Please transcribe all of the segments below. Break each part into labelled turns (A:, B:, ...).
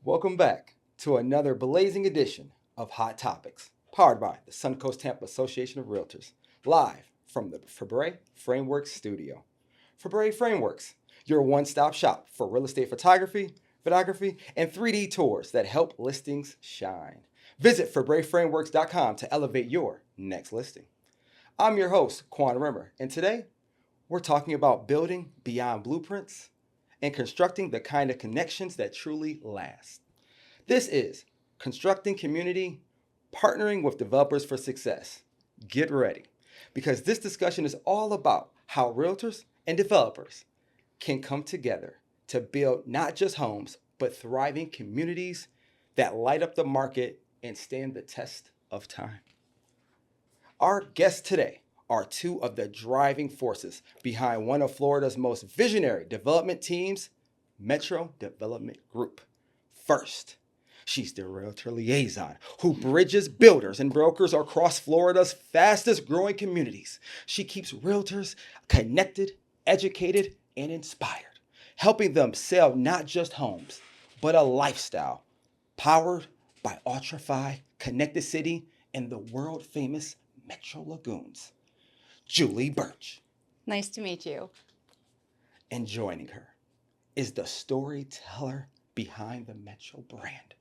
A: Welcome back to another blazing edition of Hot Topics, powered by the Suncoast Tampa Association of Realtors, live from the Fabre Frameworks studio. Fabre Frameworks, your one-stop shop for real estate photography, videography, and 3D tours that help listings shine. Visit FabreFrameworks.com to elevate your next listing. I'm your host, Quan Rimmer, and today we're talking about building beyond blueprints and constructing the kind of connections that truly last. This is Constructing Community, Partnering with Developers for Success. Get ready, because this discussion is all about how realtors and developers can come together to build not just homes, but thriving communities that light up the market and stand the test of time. Our guests today are two of the driving forces behind one of Florida's most visionary development teams, Metro Development Group. First, she's the Realtor liaison who bridges builders and brokers across Florida's fastest growing communities. She keeps realtors connected, educated, and inspired, helping them sell not just homes, but a lifestyle powered by Ultrafy, Connected City, and the world famous Metro Lagoons. Julie Birch.
B: Nice to meet you.
A: And joining her is the storyteller behind the Metro brand,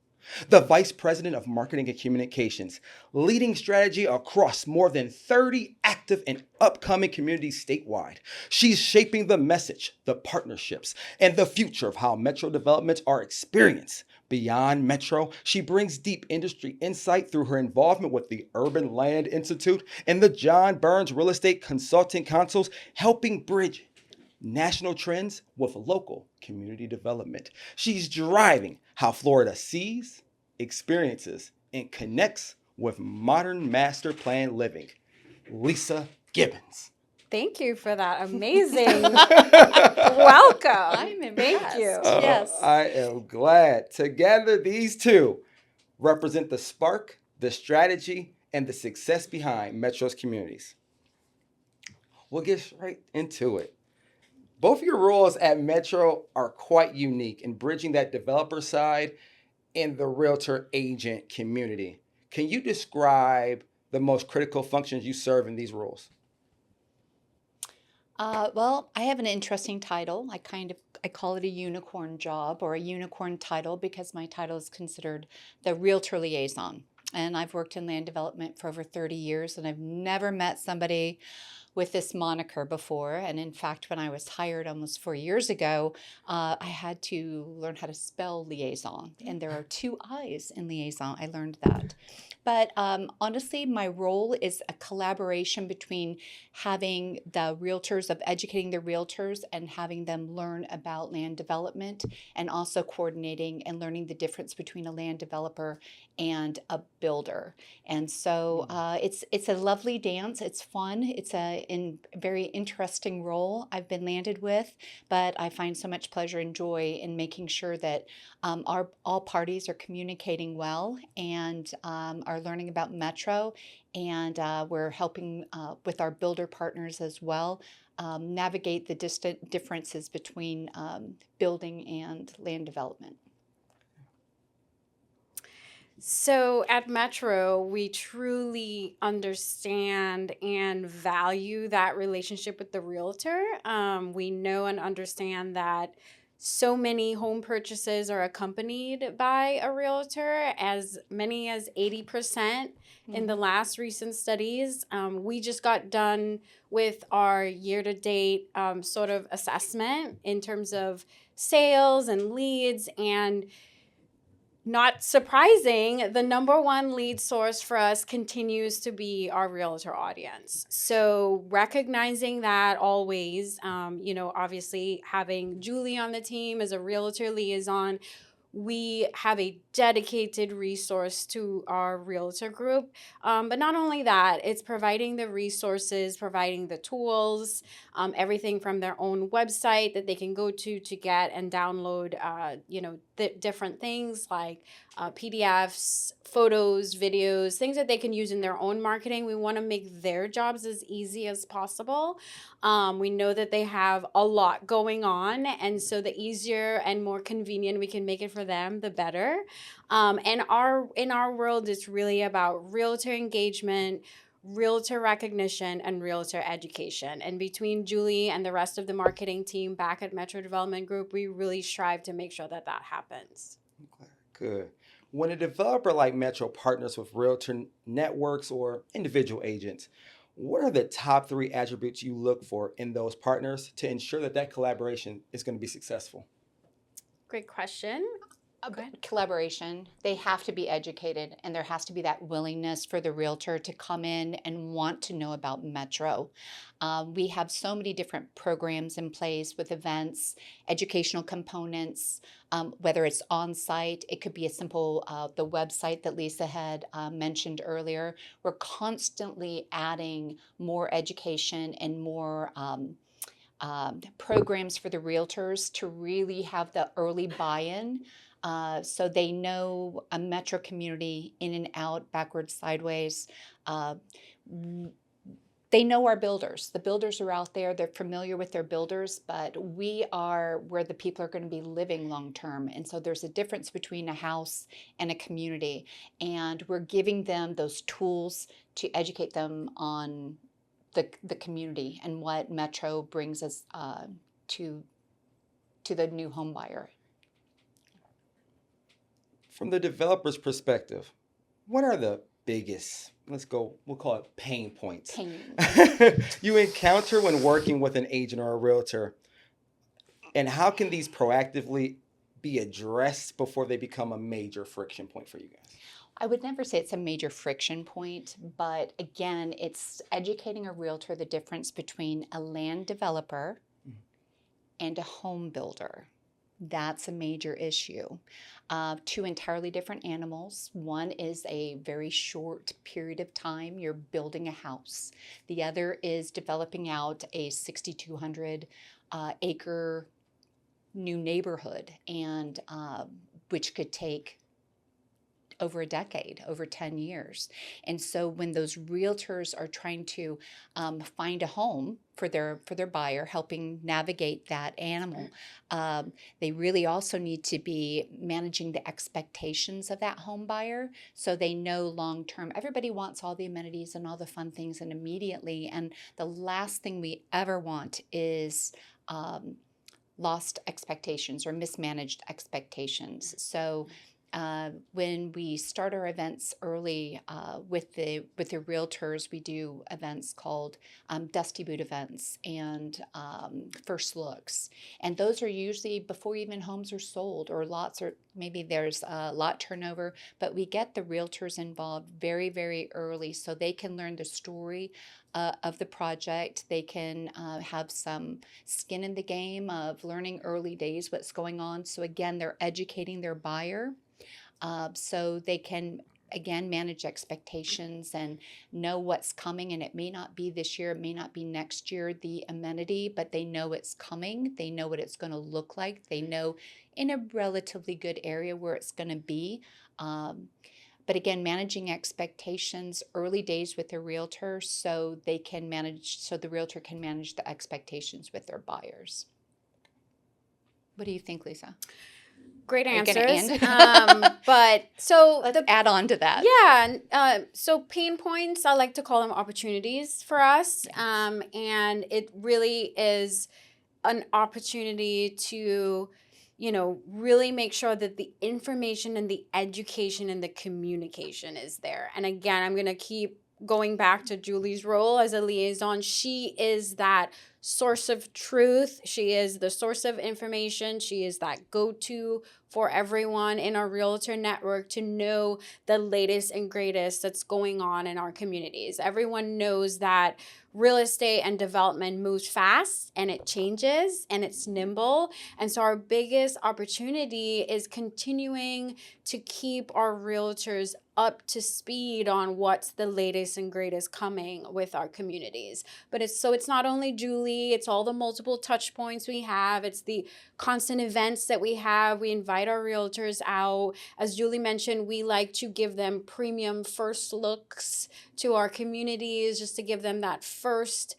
A: the Vice President of Marketing and Communications, leading strategy across more than 30 active and upcoming communities statewide. She's shaping the message, the partnerships, and the future of how Metro developments are experienced. Beyond Metro, she brings deep industry insight through her involvement with the Urban Land Institute and the John Burns Real Estate Consulting Councils, helping bridge national trends with local community development. She's driving how Florida sees, experiences, and connects with modern master plan living. Lisa Gibbons.
C: Thank you for that amazing welcome.
B: I'm impressed.
C: Thank you.
B: Yes.
A: I am glad. Together, these two represent the spark, the strategy, and the success behind Metro's communities. We'll get straight into it. Both of your roles at Metro are quite unique in bridging that developer side and the realtor agent community. Can you describe the most critical functions you serve in these roles?
B: Well, I have an interesting title. I call it a unicorn job or a unicorn title because my title is considered the Realtor liaison. And I've worked in land development for over 30 years, and I've never met somebody with this moniker before. And in fact, when I was hired almost 4 years ago, I had to learn how to spell liaison. And there are two I's in liaison. I learned that. But honestly, my role is a collaboration between having the realtors, of educating the realtors and having them learn about land development, and also coordinating and learning the difference between a land developer and a builder. And so it's a lovely dance. It's fun. It's a very interesting role I've been landed with, but I find so much pleasure and joy in making sure that all parties are communicating well and are learning about Metro, and we're helping with our builder partners as well navigate the distant differences between building and land development.
C: So at Metro, we truly understand and value that relationship with the realtor. We know and understand that so many home purchases are accompanied by a realtor, as many as 80% in the last recent studies. We just got done with our year-to-date sort of assessment in terms of sales and leads, and not surprising, the number one lead source for us continues to be our realtor audience. So recognizing that always, obviously having Julie on the team as a realtor liaison, we have a dedicated resource to our realtor group. But not only that, it's providing the resources, providing the tools, everything from their own website that they can go to get and download, different things like PDFs, photos, videos, things that they can use in their own marketing. We want to make their jobs as easy as possible. We know that they have a lot going on, and so the easier and more convenient we can make it for for them, the better. And in our world, it's really about realtor engagement, realtor recognition, and realtor education. And between Julie and the rest of the marketing team back at Metro Development Group, we really strive to make sure that that happens.
A: Okay, good. When a developer like Metro partners with realtor networks or individual agents, what are the top three attributes you look for in those partners to ensure that that collaboration is going to be successful?
C: Great question.
B: Collaboration. They have to be educated, and there has to be that willingness for the realtor to come in and want to know about Metro. We have so many different programs in place with events, educational components, whether it's on site, it could be a simple, the website that Lisa had mentioned earlier. We're constantly adding more education and more programs for the realtors to really have the early buy-in. So they know a Metro community in and out, backwards, sideways. Uh, they know our builders. The builders are out there. They're familiar with their builders, but we are where the people are going to be living long term. And so there's a difference between a house and a community. And we're giving them those tools to educate them on the community and what Metro brings us to the new home buyer.
A: From the developer's perspective, what are the biggest, we'll call it pain points, you encounter when working with an agent or a realtor? And how can these proactively be addressed before they become a major friction point for you guys?
B: I would never say it's a major friction point, but again, it's educating a realtor the difference between a land developer and a home builder. That's a major issue. Two entirely different animals. One is a very short period of time, you're building a house. The other is developing out a 6,200 acre new neighborhood, and which could take over a decade, over 10 years. And so when those realtors are trying to find a home for their buyer, helping navigate that animal, they really also need to be managing the expectations of that home buyer so they know long term. Everybody wants all the amenities and all the fun things and immediately, and the last thing we ever want is lost expectations or mismanaged expectations. So when we start our events early with the realtors, we do events called Dusty Boot events and first looks, and those are usually before even homes are sold or lots, or maybe there's lot turnover. But we get the realtors involved very, very early so they can learn the story of the project. They can have some skin in the game of learning early days what's going on. So again, they're educating their buyer. So they can, again, manage expectations and know what's coming. And it may not be this year, it may not be next year, the amenity, but they know it's coming. They know what it's going to look like. They know in a relatively good area where it's going to be. But again, managing expectations early days with the realtor so they can manage, so the realtor can manage the expectations with their buyers. What do you think, Lisa?
C: Great
B: Are you
C: answers.
B: gonna end?
C: But so
B: Let's add on to that.
C: Yeah. So pain points, I like to call them opportunities for us. And it really is an opportunity to, really make sure that the information and the education and the communication is there. And again, I'm going to keep going back to Julie's role as a liaison. She is that source of truth. She is the source of information. She is that go-to for everyone in our realtor network to know the latest and greatest that's going on in our communities. Everyone knows that real estate and development moves fast and it changes and it's nimble. And so our biggest opportunity is continuing to keep our realtors up to speed on what's the latest and greatest coming with our communities. But it's not only Julie, it's all the multiple touch points we have. It's the constant events that we have. We invite our realtors out. As Julie mentioned, we like to give them premium first looks to our communities just to give them that first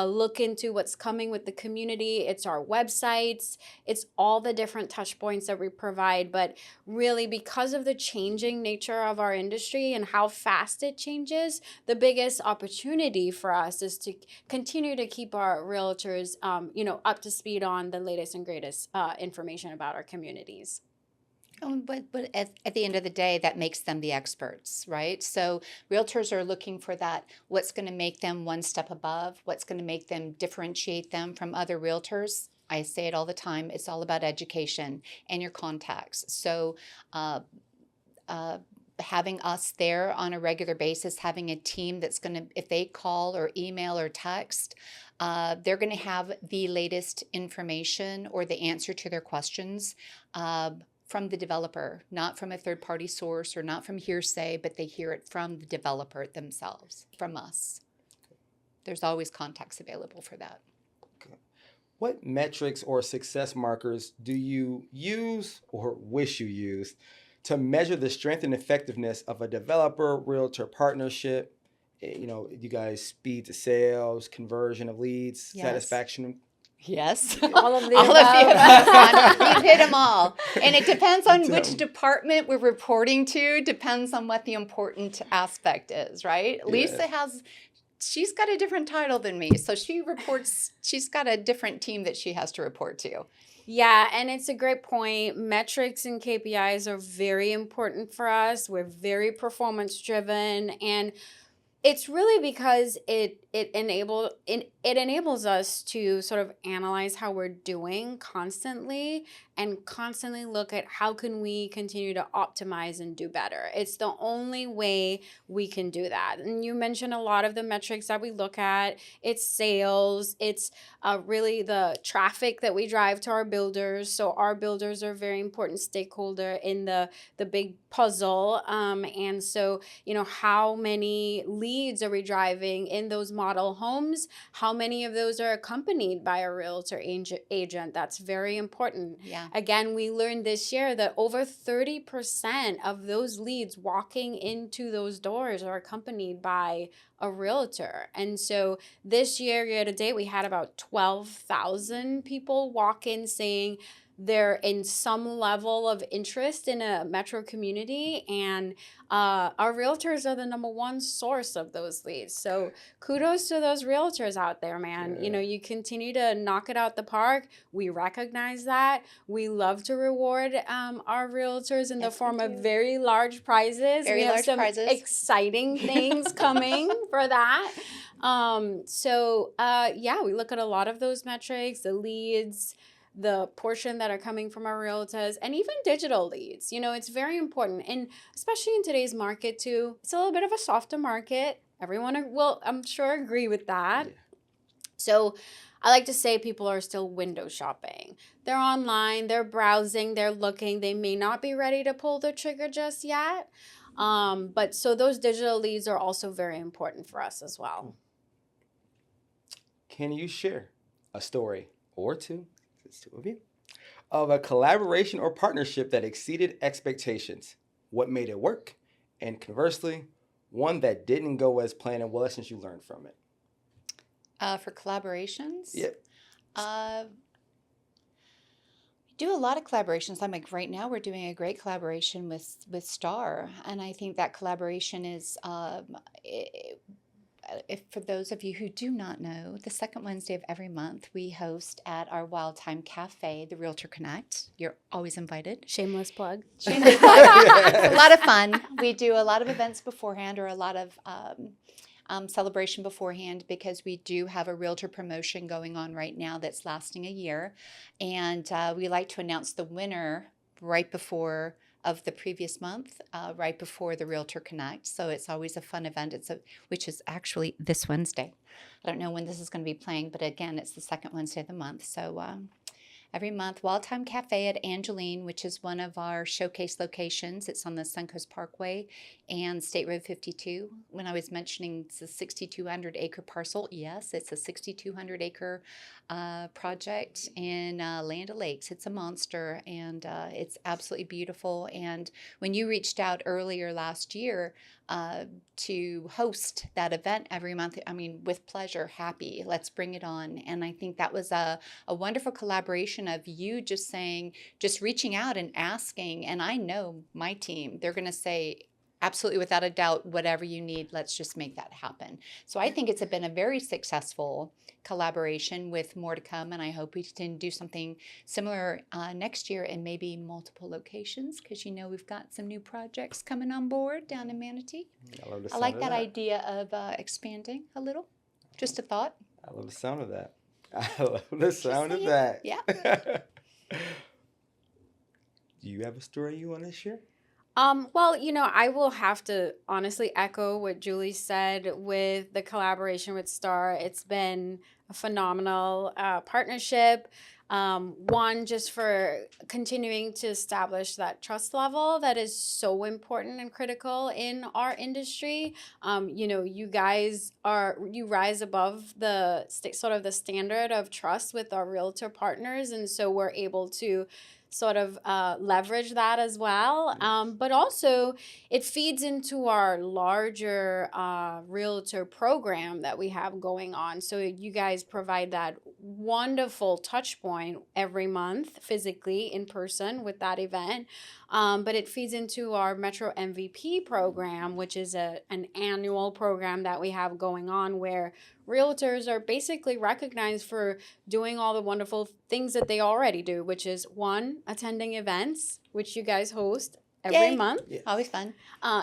C: look into what's coming with the community. It's our websites. It's all the different touch points that we provide. But really, because of the changing nature of our industry and how fast it changes, the biggest opportunity for us is to continue to keep our realtors, up to speed on the latest and greatest information about our communities.
B: Oh, but at the end of the day, that makes them the experts, right? So realtors are looking for that, what's going to make them one step above, what's going to make them differentiate them from other realtors. I say it all the time, it's all about education and your contacts. So uh, uh, having us there on a regular basis, having a team that's going to, if they call or email or text, they're going to have the latest information or the answer to their questions from the developer, not from a third party source or not from hearsay, but they hear it from the developer themselves, from us. There's always contacts available for that.
A: What metrics or success markers do you use or wish you used to measure the strength and effectiveness of a developer realtor partnership? You guys speed to sales, conversion of leads,
B: Yes.
A: satisfaction.
B: Yes.
C: All of the
B: All of the
C: above.
B: above. You've hit them all. And it depends on
A: Tell
B: which
A: 'em.
B: department we're reporting to, depends on what the important aspect is, right? Lisa she's got a different title than me. So she's got a different team that she has to report to.
C: Yeah, and it's a great point. Metrics and KPIs are very important for us. We're very performance driven, and it's really because it enables us to sort of analyze how we're doing constantly and constantly look at how can we continue to optimize and do better. It's the only way we can do that. And you mentioned a lot of the metrics that we look at. It's sales. It's really the traffic that we drive to our builders. So our builders are a very important stakeholder in the big puzzle. And so, how many leads are we driving in those model homes? How many of those are accompanied by a realtor agent? That's very important.
B: Yeah.
C: Again, we learned this year that over 30% of those leads walking into those doors are accompanied by a realtor. And so this year to date, we had about 12,000 people walk in saying they're in some level of interest in a metro community, and our realtors are the number one source of those leads. So kudos to those realtors out there, man.
A: Yeah.
C: You continue to knock it out the park. We recognize that. We love to reward our realtors in the
B: Yes, we
C: form of
B: do.
C: very large prizes.
B: Very
C: we have
B: large
C: some
B: prizes.
C: exciting things coming for that. We look at a lot of those metrics, the leads, the portion that are coming from our realtors, and even digital leads. It's very important. And especially in today's market too, it's a little bit of a softer market. Everyone will, I'm sure, agree with that.
A: Yeah.
C: So I like to say people are still window shopping. They're online, they're browsing, they're looking. They may not be ready to pull the trigger just yet. But so those digital leads are also very important for us as well.
A: Can you share a story or two, it's two of you, of a collaboration or partnership that exceeded expectations? What made it work? And conversely, one that didn't go as planned and what lessons you learned from it?
B: For collaborations?
A: Yep.
B: We do a lot of collaborations. I'm like, right now we're doing a great collaboration with Star, and I think that collaboration is if for those of you who do not know, the second Wednesday of every month we host at our Wild Time Cafe, the Realtor Connect. You're always invited.
C: Shameless plug.
B: Shameless plug. It's a lot of fun. We do a lot of events beforehand, or a lot of celebration beforehand, because we do have a realtor promotion going on right now that's lasting a year, and we like to announce the winner right before of the previous month, right before the Realtor Connect. So it's always a fun event. Which is actually this Wednesday. I don't know when this is going to be playing, but again, it's the second Wednesday of the month. So every month, Wild Time Cafe at Angeline, which is one of our showcase locations. It's on the Suncoast Parkway and State Road 52. When I was mentioning it's a 6,200 acre parcel, yes, it's a 6,200 acre project in Land O'Lakes. It's a monster, and it's absolutely beautiful. And when you reached out earlier last year, to host that event every month. I mean, with pleasure, happy, let's bring it on. And I think that was a wonderful collaboration of you just saying, just reaching out and asking. And I know my team, they're going to say, absolutely, without a doubt, whatever you need, let's just make that happen. So I think it's been a very successful collaboration with more to come. And I hope we can do something similar next year and maybe multiple locations, because we've got some new projects coming on board down in Manatee.
A: I love the
B: I
A: sound
B: like
A: of
B: that idea of expanding a little. Just a thought.
A: I love the sound of that. I love the sound of
B: saying.
A: that.
B: Yeah.
A: Do you have a story you want to share?
C: Well, I will have to honestly echo what Julie said with the collaboration with Star. It's been a phenomenal partnership. One, just for continuing to establish that trust level that is so important and critical in our industry. You guys you rise above the sort of the standard of trust with our realtor partners, and so we're able to sort of leverage that as well. But also, it feeds into our larger realtor program that we have going on. So you guys provide that wonderful touch point every month, physically in person with that event. But it feeds into our Metro MVP program, which is an annual program that we have going on where realtors are basically recognized for doing all the wonderful things that they already do, which is one, attending events, which you guys host every
B: Yay.
C: month.
A: Yes.
B: Always fun.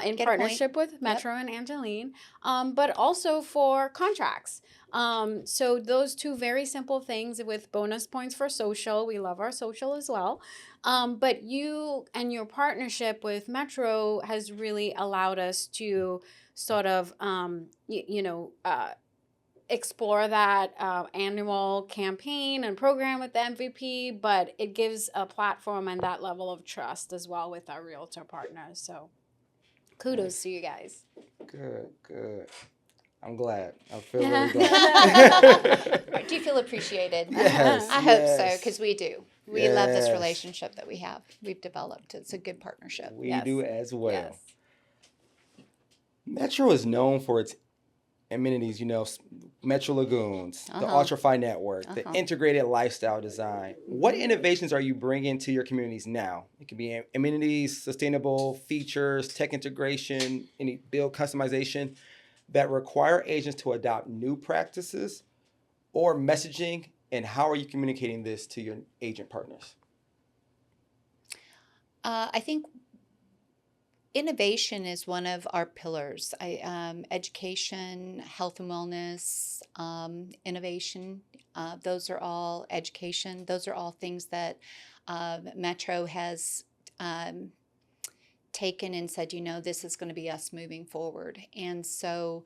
C: In
B: Get a
C: partnership with Metro and Angeline, but also for contracts. So those two very simple things with bonus points for social. We love our social as well. But you and your partnership with Metro has really allowed us to sort of, explore that annual campaign and program with the MVP, but it gives a platform and that level of trust as well with our realtor partners. So kudos to you guys.
A: Good. I'm glad. I feel really glad.
B: Do you feel appreciated?
A: Yes.
B: I hope so, because we do. We love this
A: Yes.
B: relationship that we've developed. It's a good partnership.
A: We
C: Yes.
A: do as well.
C: Yes.
A: Metro is known for its amenities, Metro Lagoons, the UltraFi network, the integrated lifestyle design. What innovations are you bringing to your communities now? It could be amenities, sustainable features, tech integration, any build customization that require agents to adopt new practices or messaging, and how are you communicating this to your agent partners?
B: I think innovation is one of our pillars. Education, health and wellness, innovation, those are all education. Those are all things that Metro has taken and said, this is going to be us moving forward. And so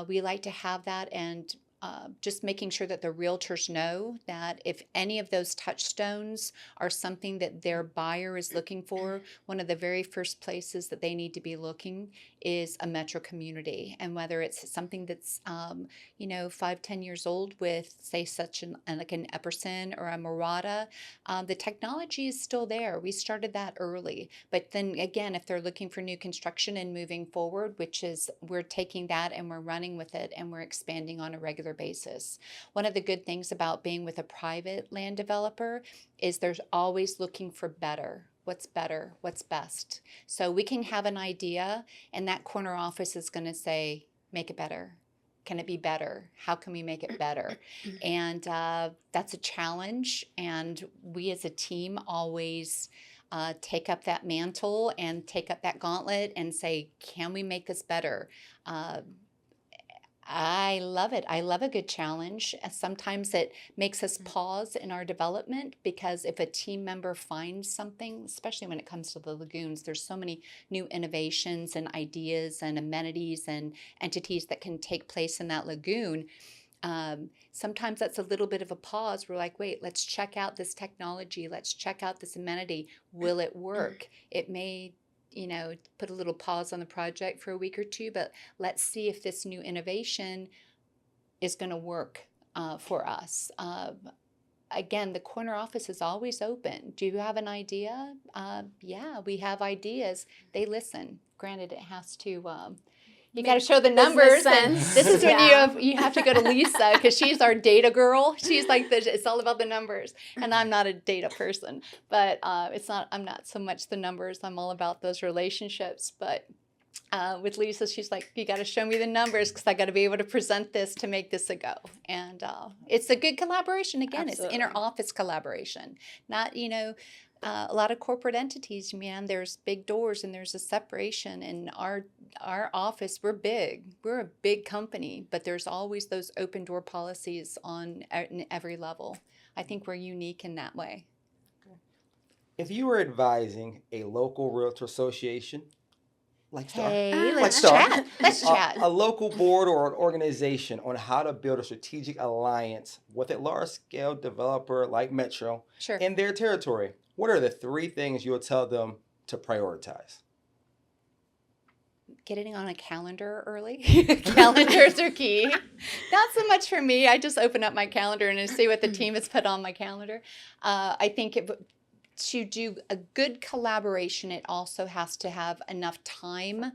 B: we like to have that, and just making sure that the realtors know that if any of those touchstones are something that their buyer is looking for, one of the very first places that they need to be looking is a Metro community. And whether it's something that's 5-10 years old with, say, such like an Epperson or a Murata, the technology is still there. We started that early. But then again, if they're looking for new construction and moving forward, which is, we're taking that and we're running with it and we're expanding on a regular basis. One of the good things about being with a private land developer is there's always looking for better. What's better? What's best? So we can have an idea, and that corner office is going to say, make it better. Can it be better? How can we make it better? And that's a challenge. And we as a team always take up that mantle and take up that gauntlet and say, can we make this better? I love it. I love a good challenge. Sometimes it makes us pause in our development, because if a team member finds something, especially when it comes to the lagoons, there's so many new innovations and ideas and amenities and entities that can take place in that lagoon. Sometimes that's a little bit of a pause. We're like, wait, let's check out this technology. Let's check out this amenity. Will it work? It may put a little pause on the project for a week or two, but let's see if this new innovation is going to work for us. Again, the corner office is always open. Do you have an idea? Yeah, we have ideas. They listen. Granted, it has to You got to
C: Makes
B: show the
C: business
B: numbers. And
C: sense.
B: this is when
C: Yeah.
B: you have to go to Lisa because she's our data girl. She's like it's all about the numbers, and I'm not a data person. But I'm not so much the numbers. I'm all about those relationships. But with Lisa, she's like, you got to show me the numbers because I got to be able to present this to make this a go. And it's a good collaboration. Again,
C: Absolutely.
B: it's inter-office collaboration, not, a lot of corporate entities, man, there's big doors and there's a separation. And our office, we're big. We're a big company, but there's always those open door policies on every level. I think we're unique in that way.
A: If you were advising a local realtor association, like Star,
B: Hey,
A: like
B: let's
A: Star,
B: chat. Let's chat.
A: a local board or an organization on how to build a strategic alliance with a large-scale developer like Metro
B: Sure.
A: in their territory, what are the 3 things you'll tell them to prioritize?
B: Getting on a calendar early. Calendars are key. Not so much for me. I just open up my calendar and I see what the team has put on my calendar. I think to do a good collaboration, it also has to have enough time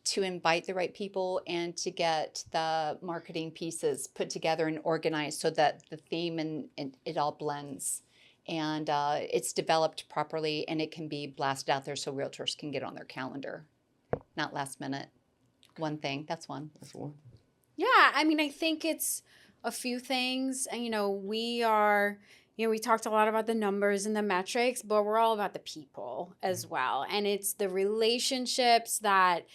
B: to invite the right people and to get the marketing pieces put together and organized so that the theme and it all blends. And it's developed properly and it can be blasted out there so realtors can get on their calendar. Not last minute. One thing. That's one.
A: That's one.
C: Yeah, I mean, I think it's a few things. And, we are, we talked a lot about the numbers and the metrics, but we're all about the people as well. And it's the relationships that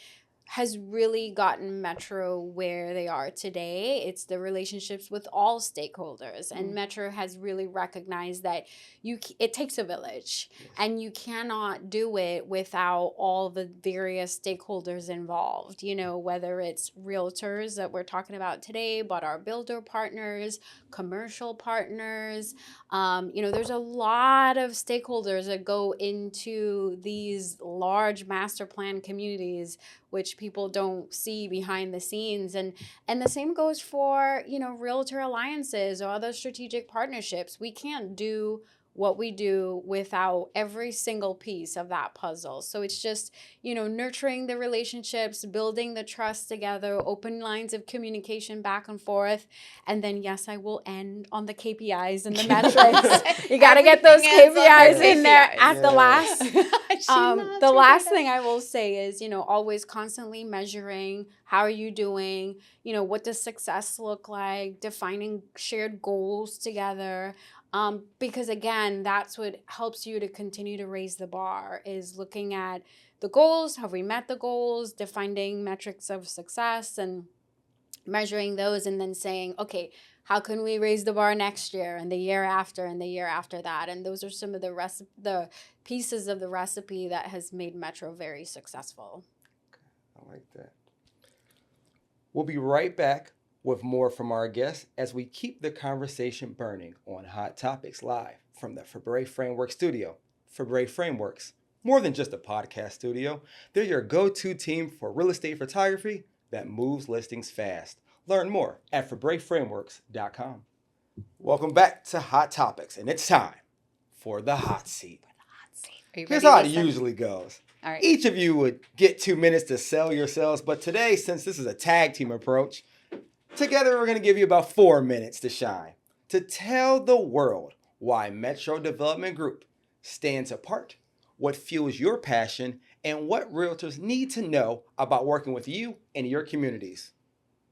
C: has really gotten Metro where they are today. It's the relationships with all stakeholders. And Metro has really recognized that it takes a village. Yes. And you cannot do it without all the various stakeholders involved, whether it's realtors that we're talking about today, but our builder partners, commercial partners. There's a lot of stakeholders that go into these large master plan communities, which people don't see behind the scenes. And the same goes for, realtor alliances or other strategic partnerships. We can't do what we do without every single piece of that puzzle. So it's just, nurturing the relationships, building the trust together, open lines of communication back and forth. And then, yes, I will end on the KPIs and the metrics. You got to get those KPIs in there at the last. The last thing I will say is, always constantly measuring. How are you doing? What does success look like? Defining shared goals together. Because again, that's what helps you to continue to raise the bar, is looking at the goals. Have we met the goals? Defining metrics of success and measuring those, and then saying, okay, how can we raise the bar next year and the year after and the year after that? And those are some of the pieces of the recipe that has made Metro very successful.
A: I like that. We'll be right back with more from our guests as we keep the conversation burning on Hot Topics live from the Fabray Framework Studio. Fabray Frameworks, more than just a podcast studio, they're your go-to team for real estate photography that moves listings fast. Learn more at FabrayFrameworks.com. Welcome back to Hot Topics, and it's time for the hot seat. Here's how it usually goes.
B: All right.
A: Each of you would get 2 minutes to sell yourselves, but today, since this is a tag team approach, together we're going to give you about 4 minutes to shine, to tell the world why Metro Development Group stands apart, what fuels your passion, and what realtors need to know about working with you and your communities.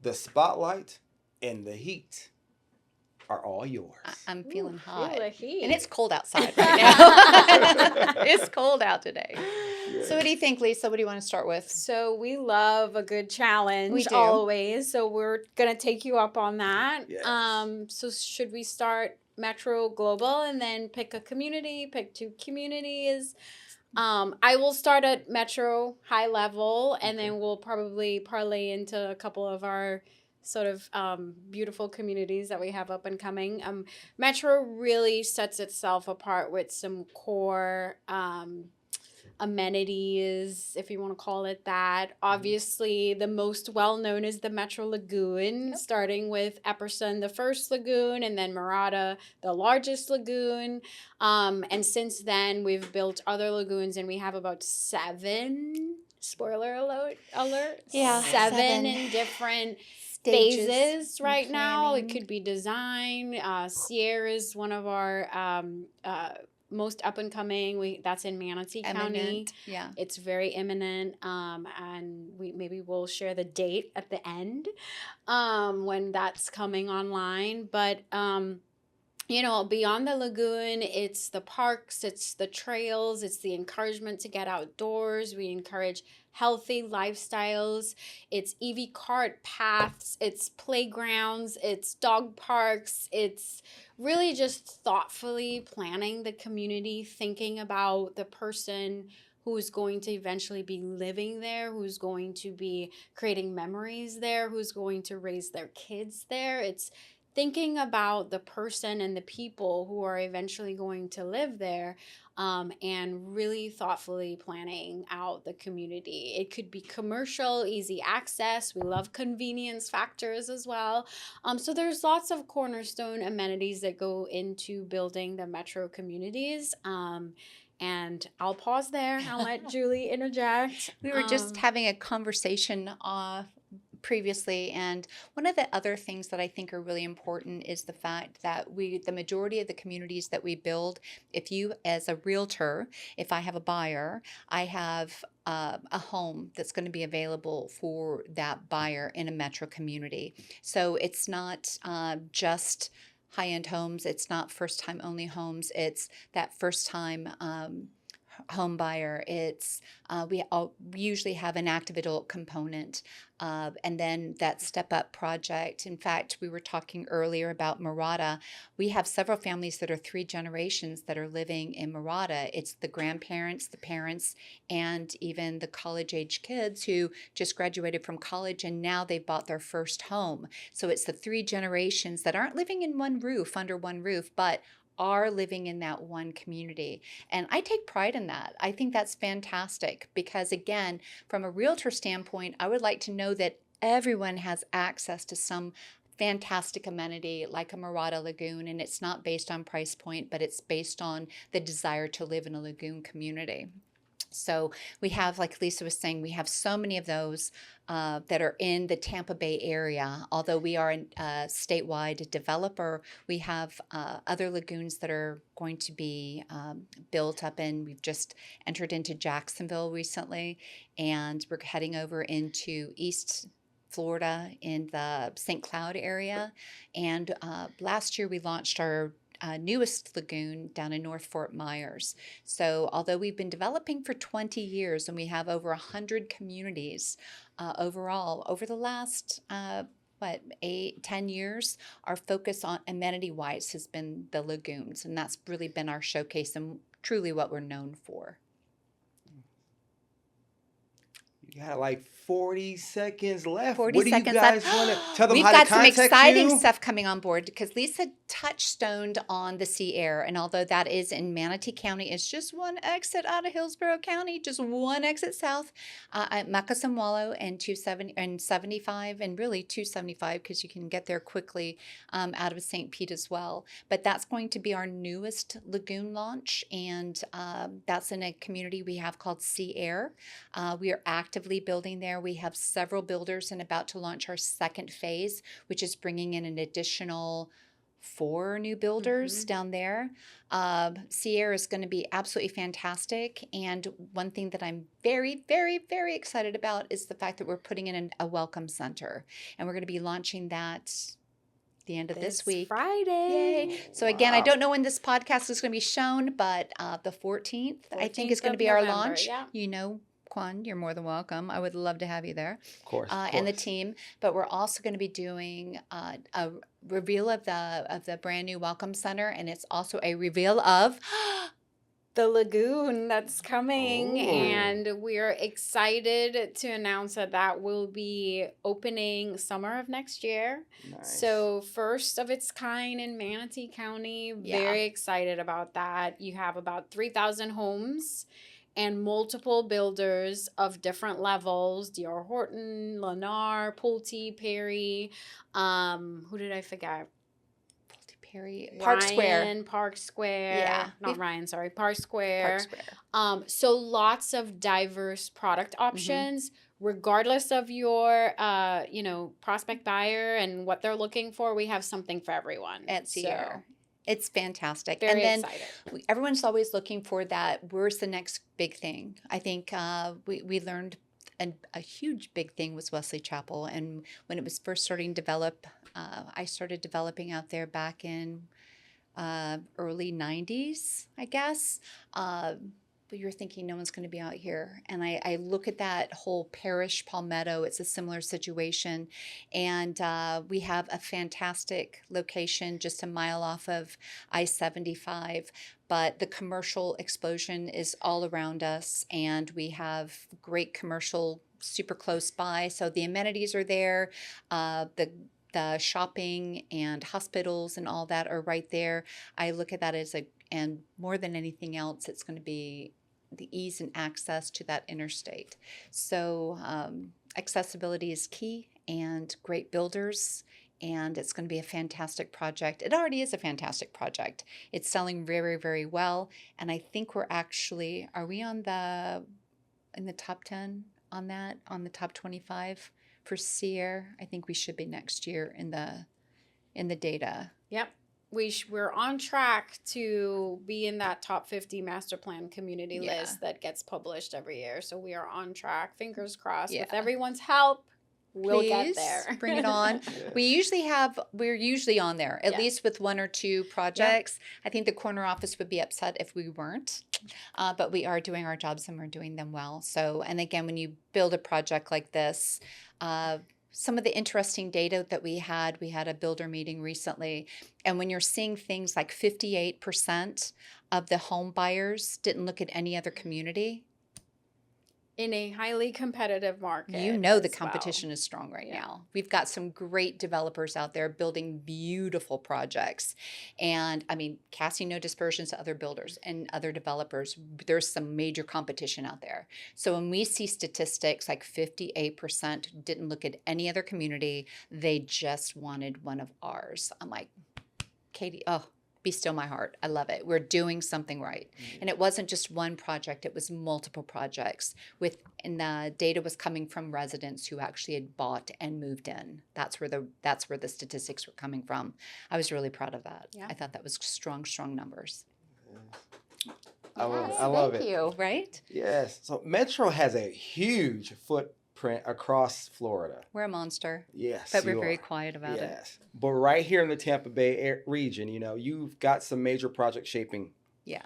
A: The spotlight and the heat are all yours.
B: I'm feeling hot.
C: Feel the heat.
B: And it's cold outside right now. It's cold out today.
A: Yes.
B: So what do you think, Lisa? What do you want to start with?
C: So we love a good challenge,
B: We do.
C: always. So we're going to take you up on that.
A: Yes.
C: So should we start Metro Global and then pick a community, pick 2 communities? I will start at Metro high level, and then we'll probably parlay into a couple of our sort of beautiful communities that we have up and coming. Metro really sets itself apart with some core amenities, if you want to call it that. Obviously, the most well-known is the Metro Lagoon, starting with Epperson, the first lagoon, and then Murata, the largest lagoon. And since then, we've built other lagoons, and we have about 7 spoiler alert,
B: Yeah,
C: 7 in different
B: stages
C: phases right
B: and
C: now. It
B: planning.
C: could be design. Sierra is one of our most up and coming. That's in Manatee County.
B: Eminent, yeah.
C: It's very imminent, and we'll share the date at the end when that's coming online. But beyond the lagoon, it's the parks, it's the trails, it's the encouragement to get outdoors. We encourage healthy lifestyles. It's EV cart paths, it's playgrounds, it's dog parks. It's really just thoughtfully planning the community, thinking about the person who is going to eventually be living there, who's going to be creating memories there, who's going to raise their kids there. It's thinking about the person and the people who are eventually going to live there, and really thoughtfully planning out the community. It could be commercial, easy access. We love convenience factors as well. So there's lots of cornerstone amenities that go into building the metro communities. And I'll pause there. I'll let Julie interject.
B: We were just having a conversation previously, and one of the other things that I think are really important is the fact that the majority of the communities that we build, if you as a realtor, if I have a buyer, I have a home that's going to be available for that buyer in a metro community. So it's not just high-end homes, it's not first-time only homes, it's that first-time home buyer. It's we usually have an active adult component, and then that step up project. In fact, we were talking earlier about Murata. We have several families that are 3 generations that are living in Murata. It's the grandparents, the parents, and even the college age kids who just graduated from college and now they bought their first home. So it's the 3 generations that aren't living in under one roof, but are living in that one community. And I take pride in that. I think that's fantastic because, again, from a realtor standpoint, I would like to know that everyone has access to some fantastic amenity like a Murata Lagoon, and it's not based on price point, but it's based on the desire to live in a lagoon community. So we have, like Lisa was saying, we have so many of those that are in the Tampa Bay area. Although we are a statewide developer, we have other lagoons that are going to be built up in. We've just entered into Jacksonville recently, and we're heading over into East Florida in the St. Cloud area. And last year we launched our newest lagoon down in North Fort Myers. So although we've been developing for 20 years and we have over 100 communities overall, over the last 10 years, our focus on amenity-wise has been the lagoons, and that's really been our showcase and truly what we're known for.
A: You got like 40 seconds left.
B: 40
A: what do
B: seconds
A: you guys
B: left.
A: want to tell them
B: We've
A: how
B: got
A: to
B: some
A: contact
B: exciting
A: you?
B: stuff coming on board because Lisa touchstoned on the Sea Air, and although that is in Manatee County, it's just one exit out of Hillsborough County, just one exit south at Makasamwalo and 270 and 75, and really 275 because you can get there quickly out of St. Pete as well. But that's going to be our newest lagoon launch, and that's in a community we have called Sea Air. We are actively building there. We have several builders and about to launch our second phase, which is bringing in an additional 4 new builders down there. Sierra is going to be absolutely fantastic. And one thing that I'm very, very, very excited about is the fact that we're putting in a welcome center. And we're going to be launching that the end of this week.
C: Friday.
B: Yay. So again, I don't know when this podcast is going to be shown, but the 14th, I think is going to be our launch.
C: Yeah.
B: You know, Quan, you're more than welcome. I would love to have you there.
A: Of course.
B: And the team. But we're also going to be doing a reveal of the brand new Welcome Center, and it's also a reveal of
C: the lagoon that's coming,
A: Ooh.
C: and we're excited to announce that will be opening summer of next year.
A: Nice.
C: So first of its kind in Manatee County. Very excited about that. You have about 3,000 homes and multiple builders of different levels: D.R. Horton, Lennar, Pulte, Perry. Who did I forget?
B: Park Square.
C: Ryan, Park Square.
B: Yeah.
C: Not Ryan, sorry. Park Square.
B: Park Square.
C: So lots of diverse product options, regardless of your, prospect buyer and what they're looking for. We have something for everyone.
B: At Sierra. It's fantastic.
C: Very
B: and then
C: excited.
B: everyone's always looking for that. Where's the next big thing? I think we learned a huge big thing was Wesley Chapel. And when it was first starting to develop, I started developing out there back in early 90s, I guess. But you're thinking no one's going to be out here. And I look at that whole parish, Palmetto, it's a similar situation. And we have a fantastic location just a mile off of I-75. But the commercial explosion is all around us. And we have great commercial super close by. So the amenities are there. The shopping and hospitals and all that are right there. I look at that and more than anything else, it's going to be the ease and access to that interstate. So accessibility is key and great builders, and it's going to be a fantastic project. It already is a fantastic project. It's selling very, very well, and I think are we in the top 10 on that, on the top 25 for Sierra? I think we should be next year in the data.
C: Yep. We're on track to be in that top 50 master plan community list that gets published every year. So we are on track. Fingers crossed. With everyone's help, we'll get there.
B: Bring it on. We're usually on there, at least with one or two projects. I think the corner office would be upset if we weren't, but we are doing our jobs and we're doing them well. So, and again, when you build a project like this, some of the interesting data that we had a builder meeting recently, and when you're seeing things like 58% of the home buyers didn't look at any other community.
C: In a highly competitive market.
B: The competition is strong right now. We've got some great developers out there building beautiful projects. And I mean, casting no dispersions to other builders and other developers, there's some major competition out there. So when we see statistics like 58% didn't look at any other community, they just wanted one of ours. I'm like, Katie, be still my heart. I love it. We're doing something right. And it wasn't just one project, it was multiple projects and the data was coming from residents who actually had bought and moved in. That's where the statistics were coming from. I was really proud of that. Yeah. I thought that was strong numbers.
A: I love it.
B: Thank you, right?
A: Yes. So Metro has a huge footprint across Florida.
B: We're a monster.
A: Yes.
B: But we're very quiet about it.
A: Yes. But right here in the Tampa Bay region, you've got some major projects shaping.
B: Yeah.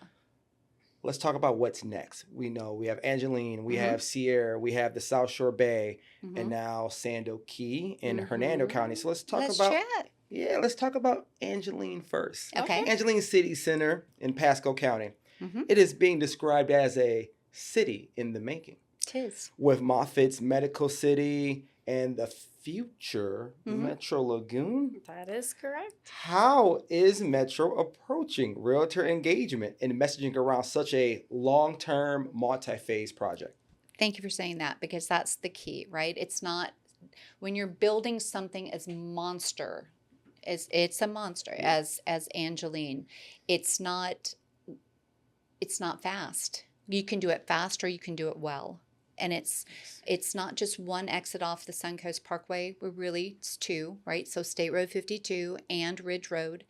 A: Let's talk about what's next. We know we have Angeline, we have Sierra, we have the South Shore Bay, and now Sando Key in Hernando County. So let's talk about Angeline first.
B: Okay.
A: Angeline City Center in Pasco County. It is being described as a city in the making.
B: It is.
A: With Moffitt's Medical City and the future Metro Lagoon.
C: That is correct.
A: How is Metro approaching realtor engagement and messaging around such a long-term, multi-phase project?
B: Thank you for saying that, because that's the key, right? It's not, when you're building something as monster, it's a monster, as Angeline, it's not fast. You can do it fast or you can do it well. And it's not just one exit off the Suncoast Parkway. It's two, right? So State Road 52 and Ridge Road.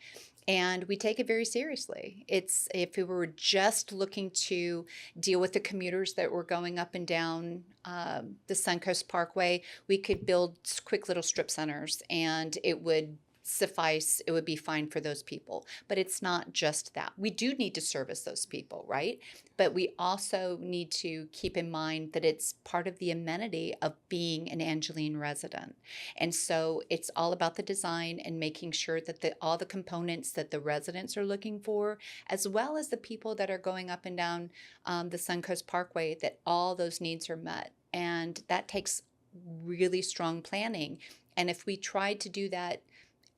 B: And we take it very seriously. If we were just looking to deal with the commuters that were going up and down the Suncoast Parkway, we could build quick little strip centers and it would suffice, it would be fine for those people. But it's not just that. We do need to service those people, right? But we also need to keep in mind that it's part of the amenity of being an Angeline resident. And so it's all about the design and making sure that all the components that the residents are looking for, as well as the people that are going up and down the Suncoast Parkway, that all those needs are met. And that takes really strong planning. And if we tried to do that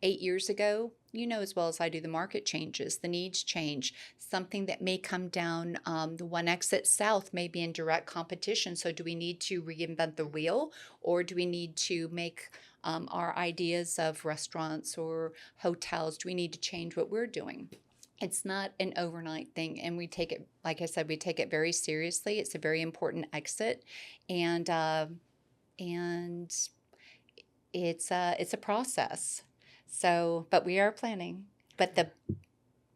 B: 8 years ago, you know as well as I do, the market changes, the needs change. Something that may come down the one exit south may be in direct competition. So do we need to reinvent the wheel, or do we need to make our ideas of restaurants or hotels, do we need to change what we're doing? It's not an overnight thing, and we take it, like I said, we take it very seriously. It's a very important exit, and and it's a process. So, but we are planning. But the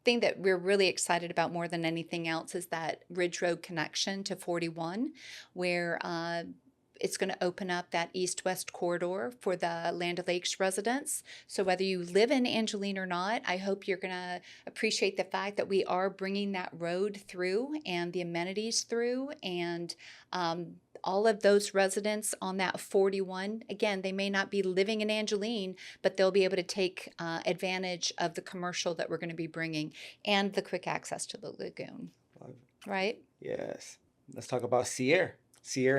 B: thing that we're really excited about more than anything else is that Ridge Road connection to 41, where it's going to open up that east-west corridor for the Land O'Lakes residents. So whether you live in Angelina or not, I hope you're going to appreciate the fact that we are bringing that road through and the amenities through, and all of those residents on that 41, again, they may not be living in Angeline, but they'll be able to take advantage of the commercial that we're going to be bringing and the quick access to the lagoon, right?
A: Yes. Let's talk about Sierra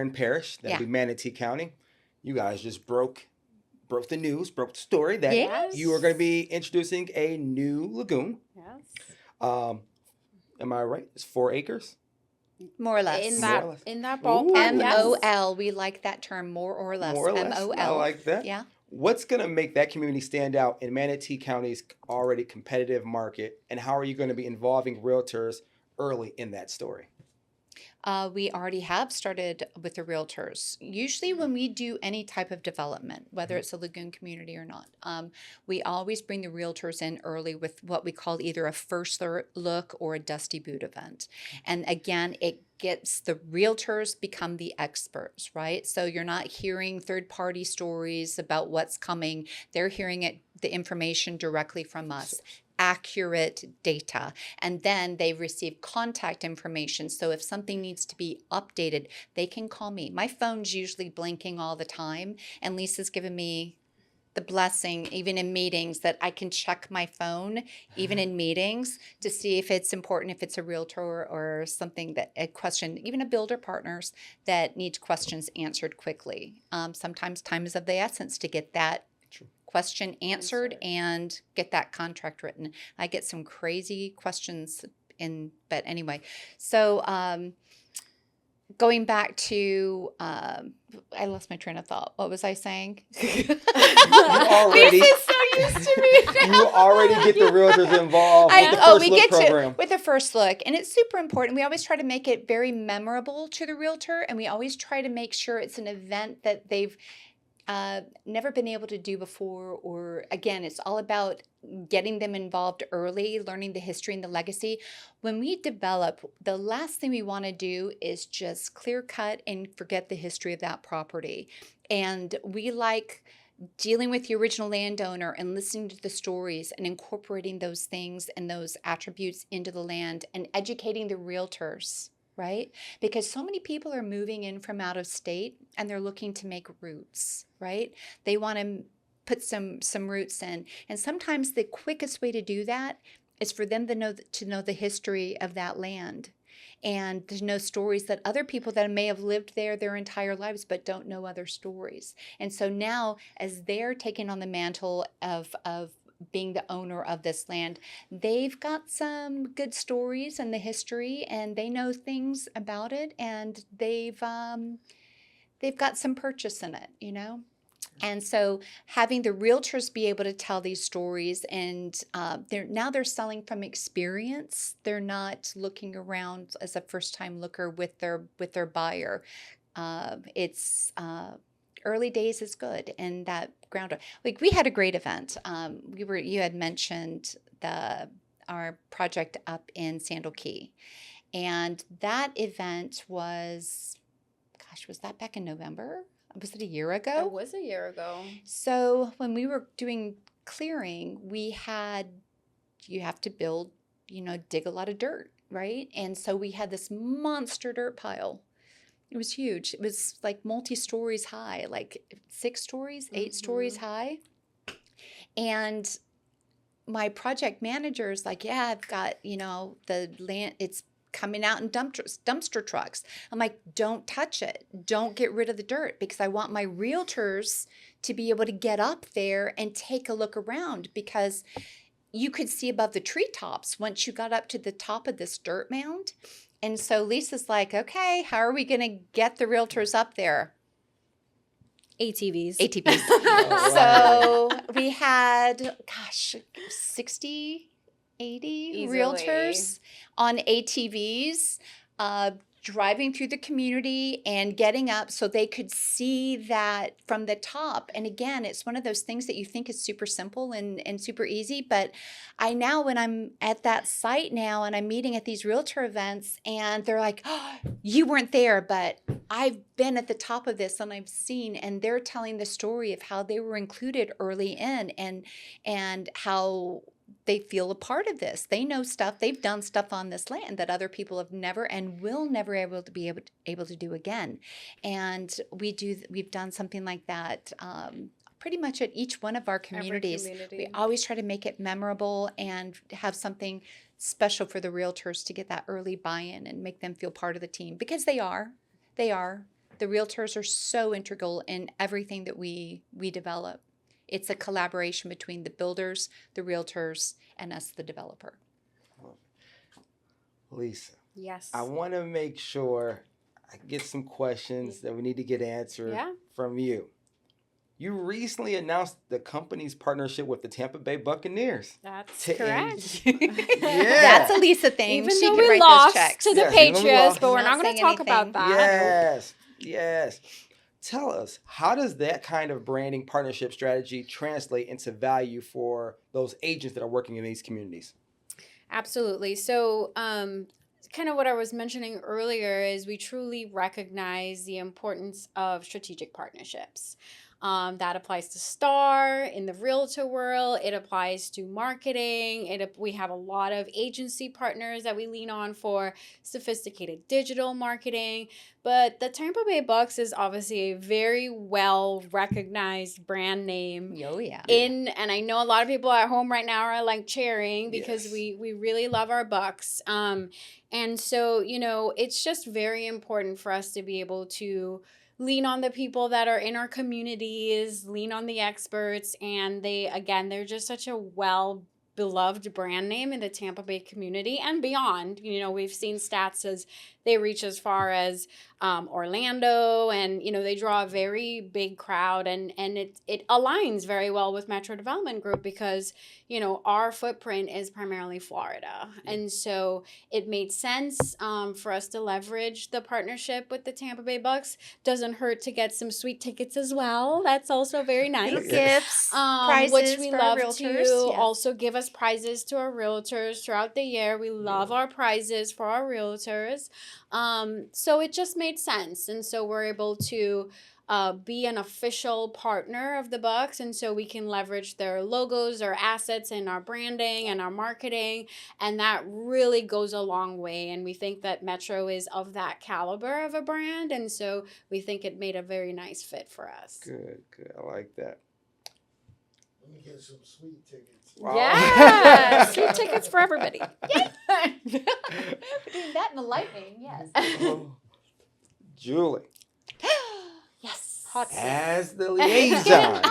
A: and Parish. That'll be Manatee County. You guys just broke the news, broke the story that you are going to be introducing a new lagoon.
C: Yes.
A: Am I right? It's 4 acres?
B: More or less.
C: In that ballpark.
B: MOL. We like that term, more or less.
A: More or less.
B: MOL.
A: I like that.
B: Yeah.
A: What's going to make that community stand out in Manatee County's already competitive market, and how are you going to be involving realtors early in that story?
B: We already have started with the realtors. Usually when we do any type of development, whether it's a lagoon community or not, we always bring the realtors in early with what we call either a first look or a dusty boot event. And again, it gets the realtors become the experts, right? So you're not hearing third-party stories about what's coming. They're hearing the information directly from us. Accurate data, and then they receive contact information. So if something needs to be updated, they can call me. My phone's usually blinking all the time, and Lisa's given me the blessing, even in meetings, that I can check my phone, even in meetings, to see if it's important, if it's a realtor or something that a question, even a builder partners that needs questions answered quickly. Sometimes time is of the essence to get that question answered and get that contract written. I get some crazy questions but anyway. So going back to, I lost my train of thought. What was I saying?
A: You already,
B: Lisa's so used to me now.
A: You already get the realtors involved with the first look program.
B: With the first look, and it's super important. We always try to make it very memorable to the realtor, and we always try to make sure it's an event that they've never been able to do before, or again, it's all about getting them involved early, learning the history and the legacy. When we develop, the last thing we want to do is just clear cut and forget the history of that property. And we like dealing with the original landowner and listening to the stories and incorporating those things and those attributes into the land and educating the realtors. Right? Because so many people are moving in from out of state and they're looking to make roots, right? They want to put some roots in. And sometimes the quickest way to do that is for them to know the history of that land and to know stories that other people that may have lived there their entire lives but don't know other stories. And so now, as they're taking on the mantle of being the owner of this land, they've got some good stories and the history, and they know things about it, and they've got some purchase in it, you know. And so having the realtors be able to tell these stories, and they're selling from experience. They're not looking around as a first-time looker with their buyer. It's early days is good, and that ground, like we had a great event. You had mentioned our project up in Sandal Key, and that event was that back in November? Was it a year ago?
C: It was a year ago.
B: So when we were doing clearing, you have to build, dig a lot of dirt, right? And so we had this monster dirt pile. It was huge. It was like multi-stories high, like 6 stories, 8 stories high. And my project manager's like, yeah, I've got, the land, it's coming out in dumpster trucks. I'm like, don't touch it. Don't get rid of the dirt, because I want my realtors to be able to get up there and take a look around, because you could see above the treetops once you got up to the top of this dirt mound. And so Lisa's like, okay, how are we going to get the realtors up there?
C: ATVs.
B: ATVs.
A: Oh,
B: So we had, 60, 80
C: Easily.
B: realtors on ATVs, driving through the community and getting up so they could see that from the top. And again, it's one of those things that you think is super simple and super easy. But I now, when I'm at that site now and I'm meeting at these realtor events and they're like, oh, you weren't there, but I've been at the top of this and I've seen, and they're telling the story of how they were included early in and how they feel a part of this. They know stuff. They've done stuff on this land that other people have never and will never able to do again. And we've done something like that pretty much at each one of our communities. We always try to make it memorable and have something special for the realtors to get that early buy-in and make them feel part of the team, because they are. The realtors are so integral in everything that we develop. It's a collaboration between the builders, the realtors, and us, the developer.
A: Lisa,
C: Yes.
A: I want to make sure I get some questions that we need to get answered from you. You recently announced the company's partnership with the Tampa Bay Buccaneers.
C: That's correct.
B: That's a Lisa thing.
C: Even
B: she
C: though
B: can
C: we
B: write
C: lost
B: those checks.
C: to the
A: Yes, even though we
C: Patriots,
A: lost.
C: but we're
B: Not
C: not going to
B: saying
C: talk about
B: anything.
C: that.
A: Yes. Tell us, how does that kind of branding partnership strategy translate into value for those agents that are working in these communities?
C: Absolutely. So, kind of what I was mentioning earlier is we truly recognize the importance of strategic partnerships. That applies to Star in the realtor world. It applies to marketing. We have a lot of agency partners that we lean on for sophisticated digital marketing. But the Tampa Bay Bucks is obviously a very well recognized brand name.
B: Oh, yeah.
C: And I know a lot of people at home right now are like cheering because
A: Yes.
C: we really love our Bucks. And so, it's just very important for us to be able to lean on the people that are in our communities, lean on the experts, and they're just such a beloved brand name in the Tampa Bay community and beyond. We've seen stats as they reach as far as Orlando, and they draw a very big crowd, and it aligns very well with Metro Development Group because our footprint is primarily Florida, and so it made sense for us to leverage the partnership with the Tampa Bay Bucks. Doesn't hurt to get some sweet tickets as well. That's also very nice.
B: Little gifts, prizes
C: which we
B: for
C: love
B: our
C: to
B: realtors. Yes.
C: also give us prizes to our realtors throughout the year. We love our prizes for our realtors. So it just made sense. And so we're able to be an official partner of the Bucks. And so we can leverage their logos, their assets, and our branding and our marketing. And that really goes a long way. And we think that Metro is of that caliber of a brand. And so we think it made a very nice fit for us.
A: Good. I like that.
D: Let me get some sweet tickets.
A: Wow.
C: Yeah, sweet tickets for everybody.
B: Between that and the lightning, yes.
A: Oh. Julie,
B: Yes.
C: Hot seat.
A: as the liaison,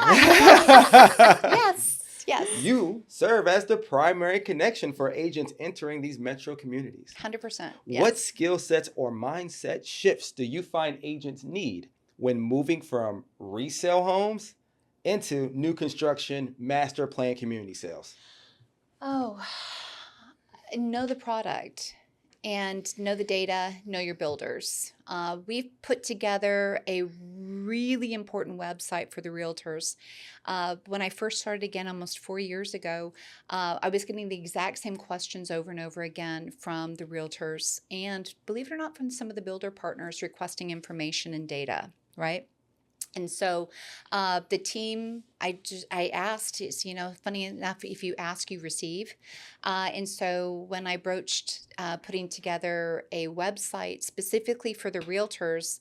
B: Yes.
A: you serve as the primary connection for agents entering these metro communities.
B: 100%.
A: What skill sets or mindset shifts do you find agents need when moving from resale homes into new construction master plan community sales?
B: Oh, know the product and know the data, know your builders. We've put together a really important website for the realtors. When I first started again almost 4 years ago, I was getting the exact same questions over and over again from the realtors, and believe it or not, from some of the builder partners requesting information and data, right? And so the team, I asked, it's, funny enough, if you ask, you receive. And so when I broached putting together a website specifically for the realtors,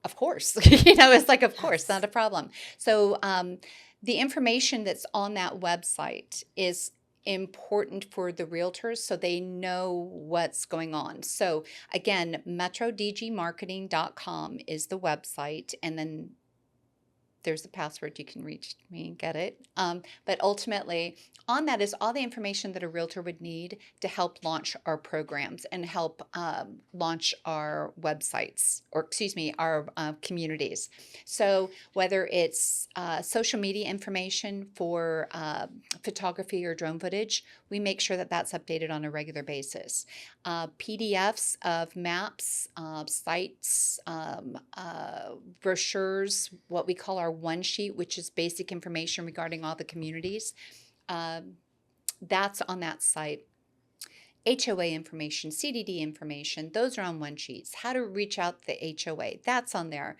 B: of course, it's like, of course, not a problem. So the information that's on that website is important for the realtors so they know what's going on. So again, metrodgmarketing.com is the website, and then there's a password. You can reach me and get it. But ultimately, on that is all the information that a realtor would need to help launch our programs and help launch our websites, or excuse me, our communities. So whether it's social media information for photography or drone footage, we make sure that that's updated on a regular basis. PDFs of maps, sites, brochures, what we call our one sheet, which is basic information regarding all the communities. That's on that site. HOA information, CDD information, those are on one sheets. How to reach out to the HOA, that's on there.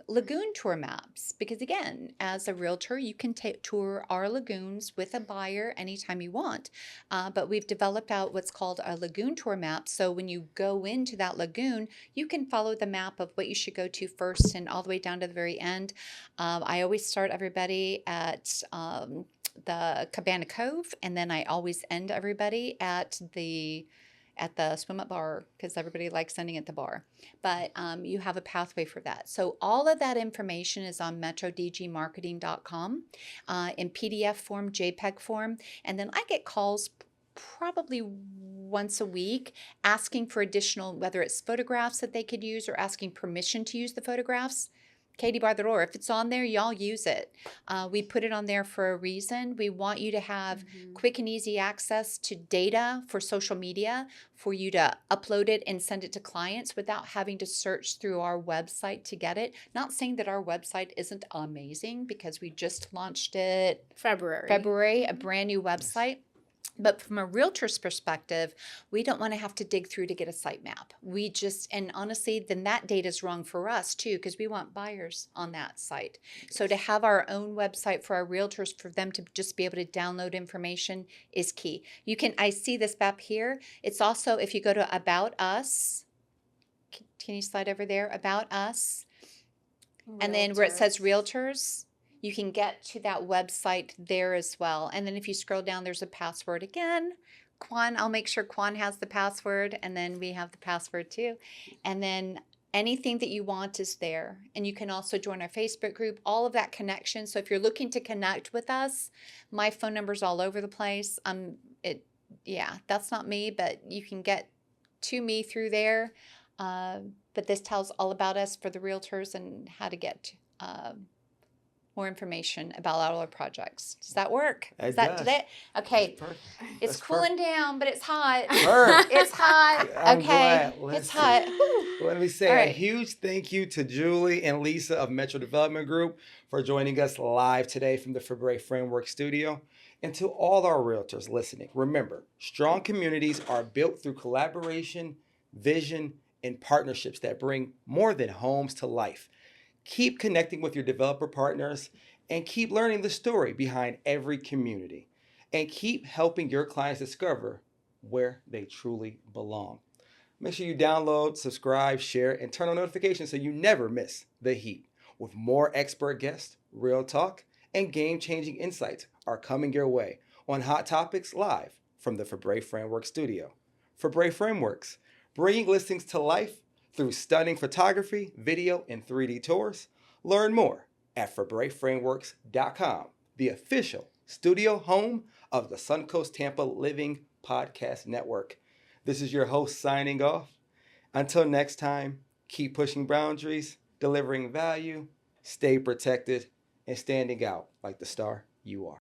B: Lagoon tour maps, because again, as a realtor, you can tour our lagoons with a buyer anytime you want. But we've developed out what's called a lagoon tour map. So when you go into that lagoon, you can follow the map of what you should go to first and all the way down to the very end. I always start everybody at the Cabana Cove, and then I always end everybody at the swim up bar, because everybody likes ending at the bar. But you have a pathway for that. So all of that information is on metrodgmarketing.com in PDF form, JPEG form, and then I get calls probably once a week asking for additional, whether it's photographs that they could use or asking permission to use the photographs. Katie, by the door, if it's on there, y'all use it. We put it on there for a reason. We want you to have quick and easy access to data for social media, for you to upload it and send it to clients without having to search through our website to get it. Not saying that our website isn't amazing, because we just launched it February, a brand new website. But from a realtor's perspective, we don't want to have to dig through to get a site map. We just, and honestly, then that data is wrong for us too, because we want buyers on that site. So to have our own website for our realtors, for them to just be able to download information is key. You can, I see this map here. It's also, if you go to About Us, can you slide over there? About Us. And then where it says Realtors, you can get to that website there as well. And then if you scroll down, there's a password again. Quan, I'll make sure Quan has the password, and then we have the password too. And then anything that you want is there. And you can also join our Facebook group, all of that connection. So if you're looking to connect with us, my phone number's all over the place. Yeah, that's not me, but you can get to me through there. But this tells all about us for the realtors and how to get more information about all our projects. Does that work? Is that today? Okay. It's cooling down, but it's hot. It's hot. Okay. It's hot.
A: Let me say a huge thank you to Julie and Lisa of Metro Development Group for joining us live today from the Fabray Framework Studio. And to all our realtors listening, remember, strong communities are built through collaboration, vision, and partnerships that bring more than homes to life. Keep connecting with your developer partners and keep learning the story behind every community. And keep helping your clients discover where they truly belong. Make sure you download, subscribe, share, and turn on notifications so you never miss the heat. With more expert guests, real talk, and game-changing insights are coming your way on Hot Topics live from the Fabray Framework Studio. Fabray Frameworks, bringing listings to life through stunning photography, video, and 3D tours. Learn more at FabrayFrameworks.com, the official studio home of the Suncoast Tampa Living Podcast Network. This is your host signing off. Until next time, keep pushing boundaries, delivering value, stay protected, and standing out like the star you are.